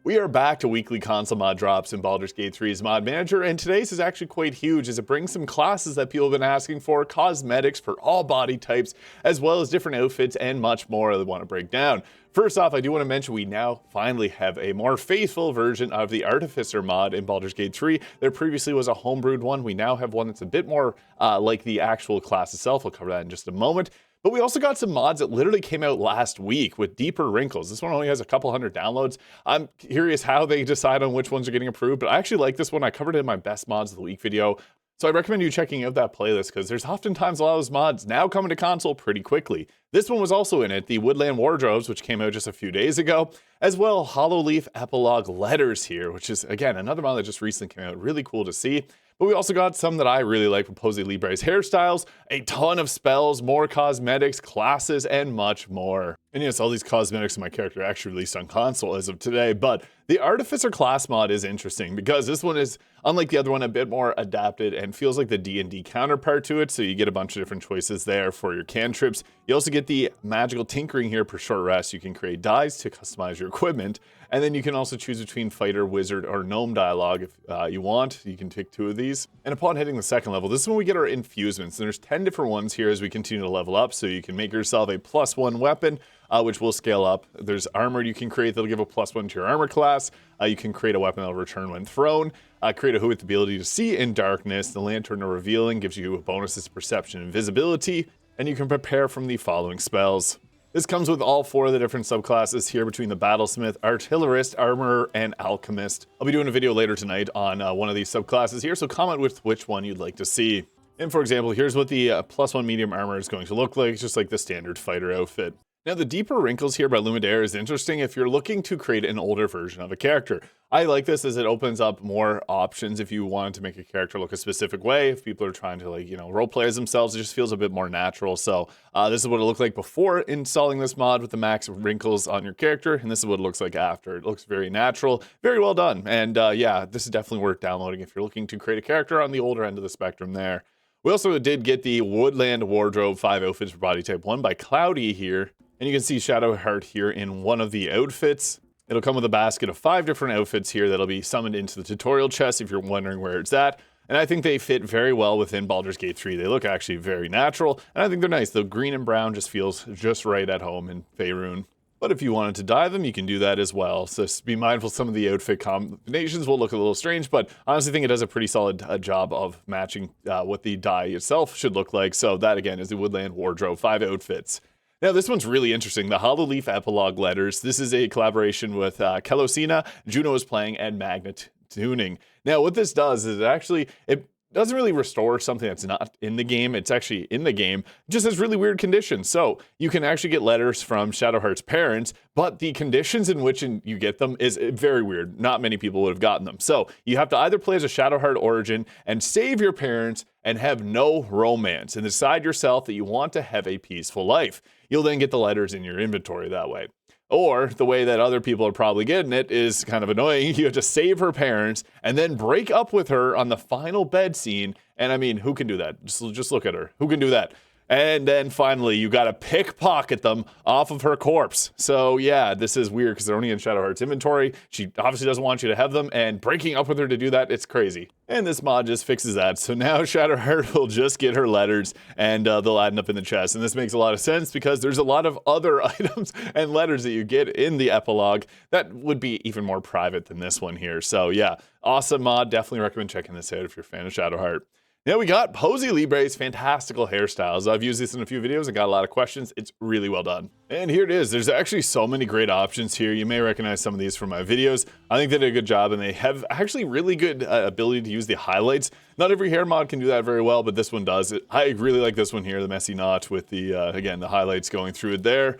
We are back to weekly console mod drops in Baldur's Gate 3's Mod Manager, and today's is actually quite huge as it brings some classes that people have been asking for, cosmetics for all body types, as well as different outfits and much more that I want to break down. First off, I do want to mention we now finally have a more faithful version of the Artificer mod in Baldur's Gate 3. There previously was a homebrewed one. We now have one that's a bit more like the actual class itself. We'll cover that in just a moment. But we also got some mods that literally came out last week with deeper wrinkles. This one only has a couple hundred downloads. I'm curious how they decide on which ones are getting approved, but I actually like this one. I covered it in my best mods of the week video. So I recommend you checking out that playlist because there's oftentimes a lot of those mods now coming to console pretty quickly. This one was also in it, the Woodland Wardrobes, which came out just a few days ago, as well Hallowleaf Epilogue Letters here, which is, again, another mod that just recently came out. Really cool to see. But we also got some that I really like from Poesielibre's Hairstyles, a ton of spells, more cosmetics, classes, and much more. And yes, all these cosmetics in my character are actually released on console as of today, but the Artificer class mod is interesting because this one is, unlike the other one, a bit more adapted and feels like the D&D counterpart to it, so you get a bunch of different choices there for your cantrips. You also get the magical tinkering here per short rest. You can create dyes to customize your equipment, and then you can also choose between fighter, wizard, or gnome dialogue if you want. You can take 2 of these. And upon hitting the second level, this is when we get our infusements. And there's 10 different ones here as we continue to level up. So you can make yourself a +1 weapon, which will scale up. There's armor you can create that'll give a +1 to your armor class. You can create a weapon that'll return when thrown. Create a hood with the ability to see in darkness. The lantern of revealing gives you bonuses to perception and visibility. And you can prepare from the following spells. This comes with all 4 of the different subclasses here between the Battlesmith, Artillerist, Armorer, and Alchemist. I'll be doing a video later tonight on one of these subclasses here, so comment with which one you'd like to see. And for example, here's what the +1 medium armor is going to look like, just like the standard fighter outfit. Now, the deeper wrinkles here by Lumidaire is interesting if you're looking to create an older version of a character. I like this as it opens up more options if you wanted to make a character look a specific way. If people are trying to, like, you know, roleplay as themselves, it just feels a bit more natural. So this is what it looked like before installing this mod with the max wrinkles on your character, and this is what it looks like after. It looks very natural, very well done. And yeah, this is definitely worth downloading if you're looking to create a character on the older end of the spectrum there. We also did get the Woodland Wardrobe 5 outfits for body type 1 by Cloudy here. And you can see Shadowheart here in one of the outfits. It'll come with a basket of 5 different outfits here that'll be summoned into the tutorial chest if you're wondering where it's at. And I think they fit very well within Baldur's Gate 3. They look actually very natural, and I think they're nice. The green and brown just feels just right at home in Faerun. But if you wanted to dye them, you can do that as well. So just be mindful some of the outfit combinations will look a little strange, but I honestly think it does a pretty solid job of matching what the dye itself should look like. So that, again, is the Woodland Wardrobe 5 outfits. Now, this one's really interesting. The Hallowleaf Epilogue Letters. This is a collaboration with Kelosina, Juno is playing, and Magnet Tuning. Now, what this does is it doesn't really restore something that's not in the game. It's actually in the game, just has really weird conditions. So you can actually get letters from Shadowheart's parents, but the conditions in which you get them is very weird. Not many people would have gotten them. So you have to either play as a Shadowheart origin and save your parents and have no romance and decide yourself that you want to have a peaceful life. You'll then get the letters in your inventory that way. Or the way that other people are probably getting it is kind of annoying. You have to save her parents and then break up with her on the final bed scene. And I mean, who can do that? Just look at her. Who can do that? And then finally, you got to pickpocket them off of her corpse. So yeah, this is weird because they're only in Shadowheart's inventory. She obviously doesn't want you to have them, and breaking up with her to do that, it's crazy. And this mod just fixes that. So now Shadowheart will just get her letters and they'll end up in the chest. And this makes a lot of sense because there's a lot of other items and letters that you get in the epilogue that would be even more private than this one here. So yeah, awesome mod. Definitely recommend checking this out if you're a fan of Shadowheart. Now we got Poesielibre's Fantastical Hairstyles. I've used this in a few videos and got a lot of questions. It's really well done. And here it is. There's actually so many great options here. You may recognize some of these from my videos. I think they did a good job, and they have actually really good ability to use the highlights. Not every hair mod can do that very well, but this one does. I really like this one here, the messy knot with the, again, the highlights going through it there.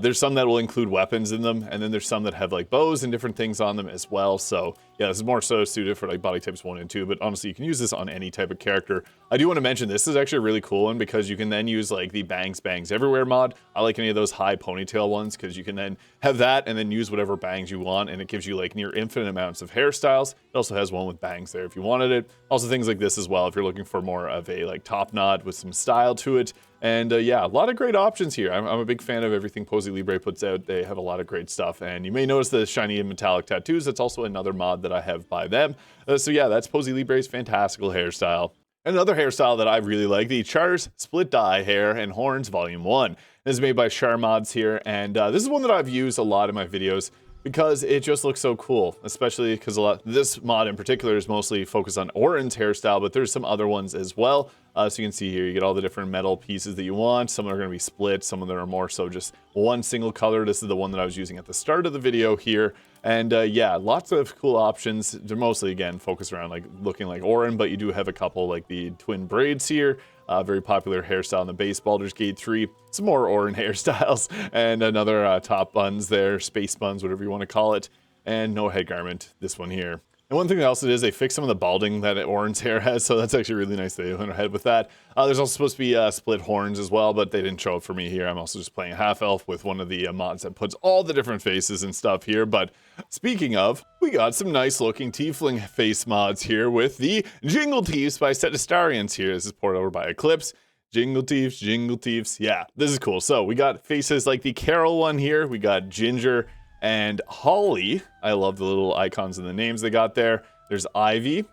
There's some that will include weapons in them, and then there's some that have like bows and different things on them as well. So yeah, this is more so suited for like body types 1 and 2, but honestly, you can use this on any type of character. I do want to mention this is actually a really cool one because you can then use like the bangs everywhere mod. I like any of those high ponytail ones because you can then have that and then use whatever bangs you want, and it gives you like near infinite amounts of hairstyles. It also has one with bangs there if you wanted it. Also things like this as well if you're looking for more of a like top knot with some style to it. And yeah, a lot of great options here. I'm a big fan of everything Poesielibre puts out. They have a lot of great stuff. And you may notice the shiny and metallic tattoos. That's also another mod that I have by them. So yeah, that's Poesielibre's Fantastical hairstyle. Another hairstyle that I really like, the CHAR's Split Dye Hair and Horns Volume 1. This is made by CHAR mods here. And this is one that I've used a lot in my videos, because it just looks so cool, especially because this mod in particular is mostly focused on Orin's hairstyle, but there's some other ones as well. So you can see here, you get all the different metal pieces that you want. Some are going to be split, some of them are more so just one single color. This is the one that I was using at the start of the video here. And yeah, lots of cool options. They're mostly, again, focused around like looking like Orin, but you do have a couple like the twin braids here. Very popular hairstyle in the base Baldur's Gate 3. Some more Orin hairstyles, and another top buns there, space buns, whatever you want to call it, and no head garment, this one here. And one thing else it is, they fixed some of the balding that Orin's hair has, so that's actually really nice. They went ahead with that. There's also supposed to be split horns as well, but they didn't show up for me here. I'm also just playing half-elf with one of the mods that puts all the different faces and stuff here. But speaking of, we got some nice-looking tiefling face mods here with the Jingle Tiefs by Setastarians here. This is poured over by Eclipse. Jingle Tiefs. Yeah, this is cool. So we got faces like the Carol one here. We got Ginger and Holly. I love the little icons and the names they got there. There's Ivy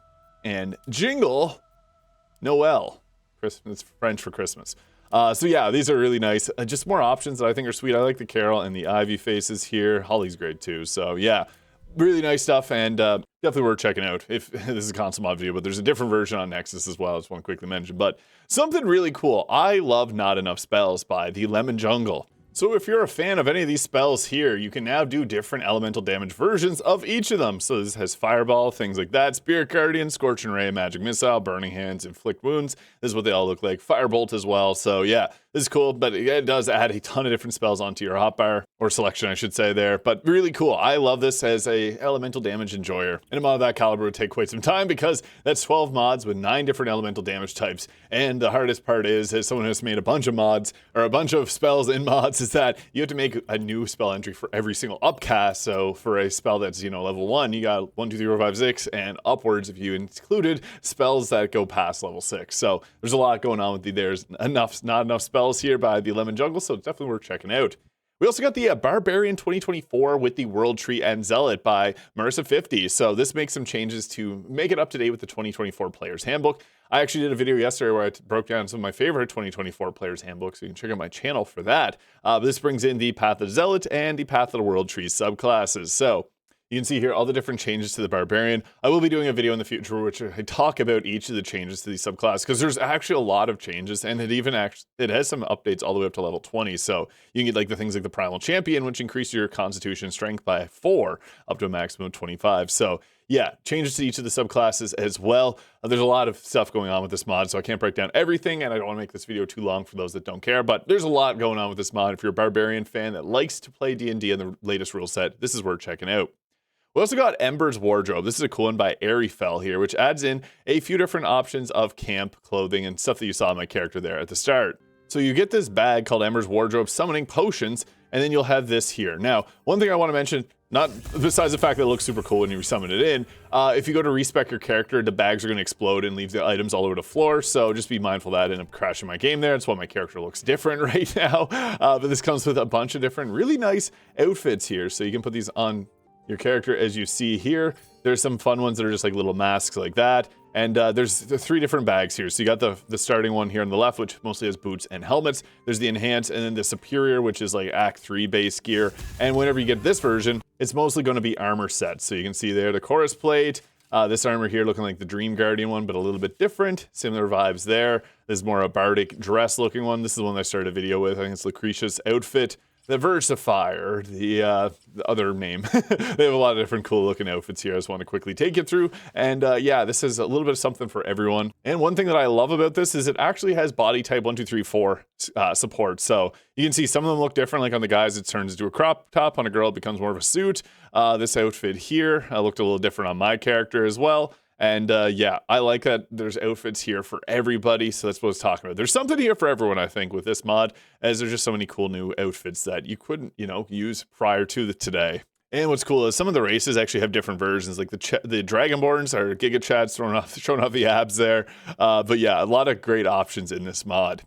and Jingle Noel. It's French for Christmas. So yeah, these are really nice. Just more options that I think are sweet. I like the Carol and the Ivy faces here. Holly's great too. So yeah, really nice stuff, and definitely worth checking out if this is a console mod video, but there's a different version on Nexus as well. I just want to quickly mention. But something really cool. I love Not Enough Spells by the Lemon Jungle. So if you're a fan of any of these spells here, you can now do different elemental damage versions of each of them. So this has Fireball, things like that, Spirit Guardian, Scorching Ray, Magic Missile, Burning Hands, Inflict Wounds. This is what they all look like. Firebolt as well. So yeah, this is cool, but it does add a ton of different spells onto your hotbar, or selection I should say there, but really cool. I love this as a elemental damage enjoyer. And a mod of that caliber would take quite some time, because that's 12 mods with 9 different elemental damage types. And the hardest part is, as someone who's made a bunch of mods, or a bunch of spells in mods, is that you have to make a new spell entry for every single upcast. So for a spell that's, you know, level 1, you got 1, 2, 3, 4, 5, 6, and upwards if you included spells that go past level 6. So there's a lot going on with there's not enough spells here by the Lemon Jungle, so it's definitely worth checking out. We also got the Barbarian 2024 with the World Tree and Zealot by Myrkul. So this makes some changes to make it up to date with the 2024 Player's Handbook. I actually did a video yesterday where I broke down some of my favorite 2024 Player's Handbooks, so you can check out my channel for that. But this brings in the Path of Zealot and the Path of the World Tree subclasses. So you can see here all the different changes to the Barbarian. I will be doing a video in the future which I talk about each of the changes to the subclass, because there's actually a lot of changes, and it has some updates all the way up to level 20. So you can get like the things like the Primal Champion, which increase your Constitution strength by 4 up to a maximum of 25. So yeah, changes to each of the subclasses as well. There's a lot of stuff going on with this mod, so I can't break down everything, and I don't want to make this video too long for those that don't care, but there's a lot going on with this mod. If you're a Barbarian fan that likes to play D&D in the latest rule set, this is worth checking out. We also got Ember's Wardrobe. This is a cool one by Arifel here, which adds in a few different options of camp clothing and stuff that you saw in my character there at the start. So you get this bag called Ember's Wardrobe, summoning potions, and then you'll have this here. Now, one thing I want to mention, not besides the fact that it looks super cool when you summon it in, if you go to respec your character, the bags are going to explode and leave the items all over the floor, so just be mindful of that. And I'm crashing my game there. That's why my character looks different right now. But this comes with a bunch of different really nice outfits here, so you can put these on your character as you see here. There's some fun ones that are just like little masks like that. And there's the 3 different bags here. So you got the starting one here on the left, which mostly has boots and helmets. There's the enhanced, and then the superior, which is like Act 3 base gear. And whenever you get this version, it's mostly going to be armor sets. So you can see there the chorus plate. This armor here looking like the Dream Guardian one, but a little bit different. Similar vibes there. This is more a bardic dress looking one. This is the one I started a video with. I think it's Lucretia's outfit. The Versifier, the other name. They have a lot of different cool looking outfits here. I just want to quickly take you through. And yeah, this is a little bit of something for everyone. And one thing that I love about this is it actually has body type 1, 2, 3, 4 support. So you can see some of them look different. Like on the guys, it turns into a crop top. On a girl, it becomes more of a suit. This outfit here looked a little different on my character as well. And yeah, I like that there's outfits here for everybody, so that's what I was talking about. There's something here for everyone, I think, with this mod, as there's just so many cool new outfits that you couldn't, you know, use prior to today. And what's cool is some of the races actually have different versions, like the Dragonborns are Giga Chads showing off the abs there. But yeah, a lot of great options in this mod.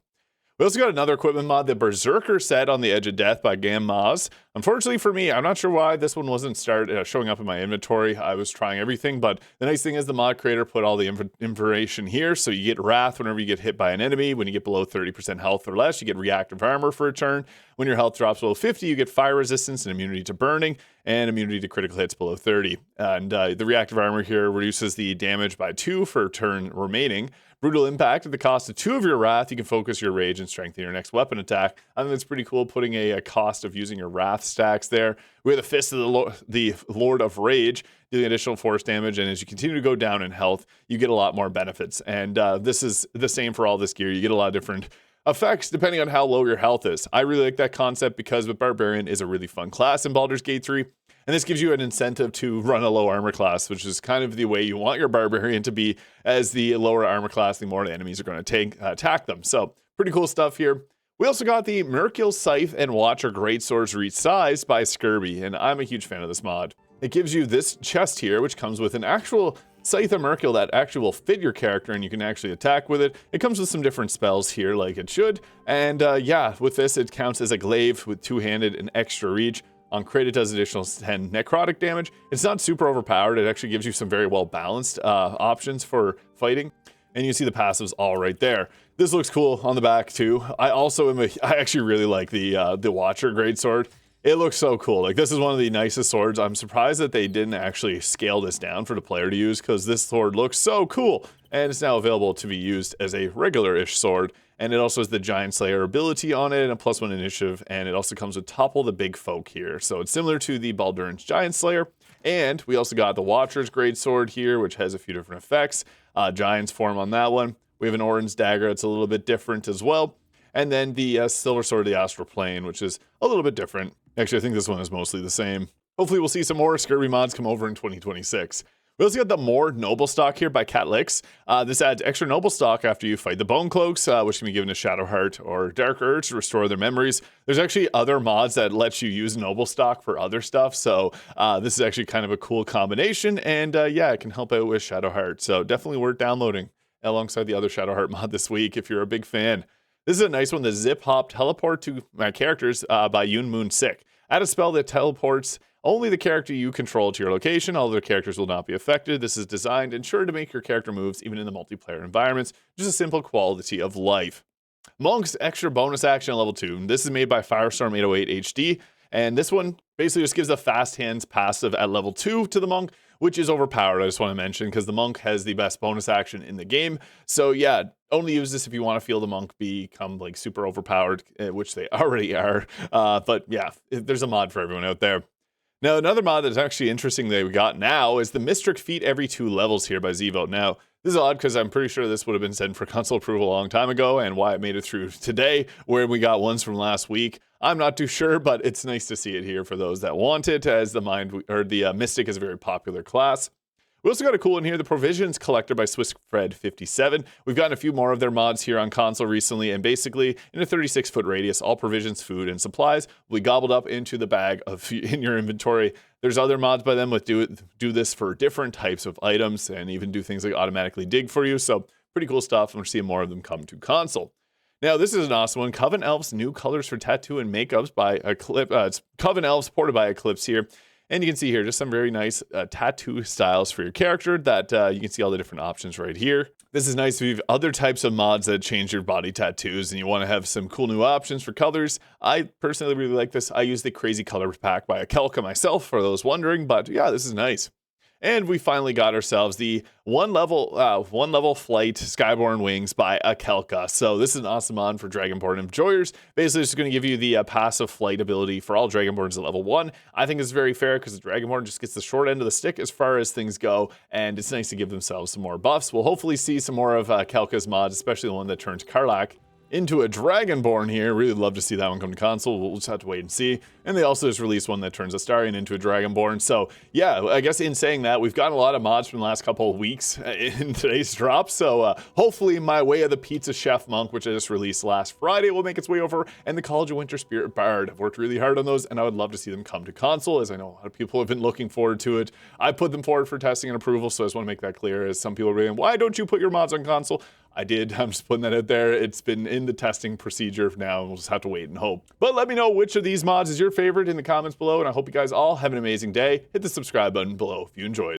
We also got another equipment mod, the Berserker Set on the Edge of Death by Gammaz. Unfortunately for me, I'm not sure why this one wasn't showing up in my inventory. I was trying everything, but the nice thing is the mod creator put all the information here, so you get Wrath whenever you get hit by an enemy. When you get below 30% health or less, you get reactive armor for a turn. When your health drops below 50, you get fire resistance and immunity to burning, and immunity to critical hits below 30. And the reactive armor here reduces the damage by 2 for a turn remaining. Brutal Impact, at the cost of 2 of your Wrath, you can focus your Rage and strengthen your next weapon attack. I think that's pretty cool, putting a cost of using your Wrath stacks there. We have the Fist of the Lord of Rage, dealing additional force damage, and as you continue to go down in health, you get a lot more benefits. And this is the same for all this gear. You get a lot of different effects depending on how low your health is. I really like that concept because Barbarian is a really fun class in Baldur's Gate 3. And this gives you an incentive to run a low armor class, which is kind of the way you want your Barbarian to be. As the lower armor class, the more the enemies are going to attack them. So pretty cool stuff here. We also got the Myrkul, Scythe, and Watcher Greatswords reach size by Skirby, and I'm a huge fan of this mod. It gives you this chest here, which comes with an actual Scythe of Myrkul that actually will fit your character, and you can actually attack with it. It comes with some different spells here, like it should. And yeah, with this, it counts as a glaive with two-handed and extra reach. On crit, it does additional 10 necrotic damage. It's not super overpowered. It actually gives you some very well-balanced options for fighting. And you see the passives all right there. This looks cool on the back, too. I actually really like the Watcher Greatsword. It looks so cool. Like, this is one of the nicest swords. I'm surprised that they didn't actually scale this down for the player to use, because this sword looks so cool. And it's now available to be used as a regular-ish sword. And it also has the Giant Slayer ability on it and a +1 initiative. And it also comes with Topple the Big Folk here. So it's similar to the Baldur's Giant Slayer. And we also got the Watcher's Greatsword here, which has a few different effects. Giant's form on that one. We have an Orin's Dagger. It's a little bit different as well. And then the Silver Sword of the Astral Plane, which is a little bit different. Actually, I think this one is mostly the same. Hopefully we'll see some more Skirby mods come over in 2026. We also got the more Noblestalk here by Catlix. This adds extra Noblestalk after you fight the Bone Cloaks, which can be given to Shadowheart or Dark Urge to restore their memories. There's actually other mods that let you use Noblestalk for other stuff, so this is actually kind of a cool combination, and yeah, it can help out with Shadowheart, so definitely worth downloading alongside the other Shadowheart mod this week if you're a big fan. This is a nice one, the Ziphop Teleport to my characters by Yoon Moon Sick. Add a spell that teleports only the character you control to your location. All other characters will not be affected. This is designed and sure to make your character moves even in the multiplayer environments. Just a simple quality of life. Monk's extra bonus action at level 2. This is made by Firestorm 808 HD. And this one basically just gives a fast hands passive at level 2 to the Monk, which is overpowered, I just want to mention, because the Monk has the best bonus action in the game. So yeah, only use this if you want to feel the Monk become like super overpowered, which they already are. But yeah, there's a mod for everyone out there. Now, another mod that's actually interesting that we got now is the Mystic Feat every 2 levels here by Zealot. Now, this is odd because I'm pretty sure this would have been sent for console approval a long time ago, and why it made it through today, where we got ones from last week, I'm not too sure, but it's nice to see it here for those that want it, as the Mystic is a very popular class. We also got a cool one here, the Provisions Collector by SwissFred57. We've gotten a few more of their mods here on console recently, and basically, in a 36-foot radius, all provisions, food, and supplies will be gobbled up into the bag in your inventory. There's other mods by them with do this for different types of items, and even do things like automatically dig for you, so pretty cool stuff, and we're seeing more of them come to console. Now, this is an awesome one, CovenElf's new colors for tattoo and makeups by Eclipse. It's CovenElf supported by Eclipse here. And you can see here just some very nice tattoo styles for your character that you can see all the different options right here. This is nice if you have other types of mods that change your body tattoos and you want to have some cool new options for colors. I personally really like this. I use the Crazy Color Pack by Akelka myself, for those wondering, but yeah, this is nice. And we finally got ourselves the one level flight Skybound wings by Akelka. So this is an awesome mod for Dragonborn enjoyers. Basically, it's going to give you the passive flight ability for all Dragonborns at level 1. I think it's very fair because the Dragonborn just gets the short end of the stick as far as things go, and it's nice to give themselves some more buffs. We'll hopefully see some more of Akelka's mods, especially the one that turns Karlach into a Dragonborn here. Really love to see that one come to console. We'll just have to wait and see. And they also just released one that turns Astarion into a Dragonborn. So yeah, I guess in saying that, we've gotten a lot of mods from the last couple of weeks in today's drop. So hopefully my Way of the Pizza Chef Monk, which I just released last Friday, will make its way over. And the College of Winter Spirit Bard. I've worked really hard on those, and I would love to see them come to console, as I know a lot of people have been looking forward to it. I put them forward for testing and approval, so I just want to make that clear, as some people are saying, why don't you put your mods on console? I'm just putting that out there. It's been in the testing procedure now, and we'll just have to wait and hope. But let me know which of these mods is your favorite in the comments below, and I hope you guys all have an amazing day. Hit the subscribe button below if you enjoyed.